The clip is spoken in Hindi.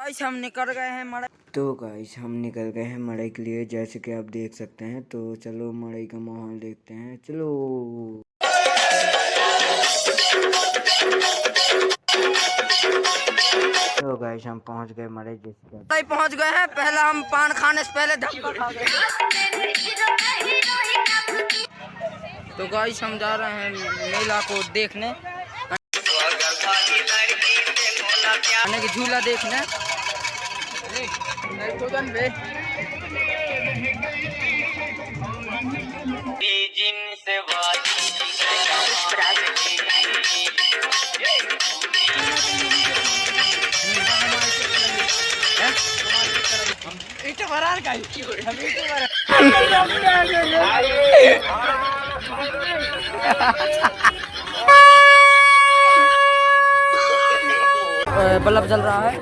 गाइस हम निकल गए हैं मड़ई। तो गाइस हम निकल गए हैं मड़ई के लिए, जैसे कि आप देख सकते हैं। तो चलो मड़ई का माहौल देखते हैं, चलो। तो गाइस हम पहुंच गए मड़ई, जैसे पहुंच गए हैं। पहला हम पान खाने से पहले धक्का खा गए। तो गाइस हम जा रहे हैं मेला को देखने, की झूला देखने। बल्ब जल रहा है।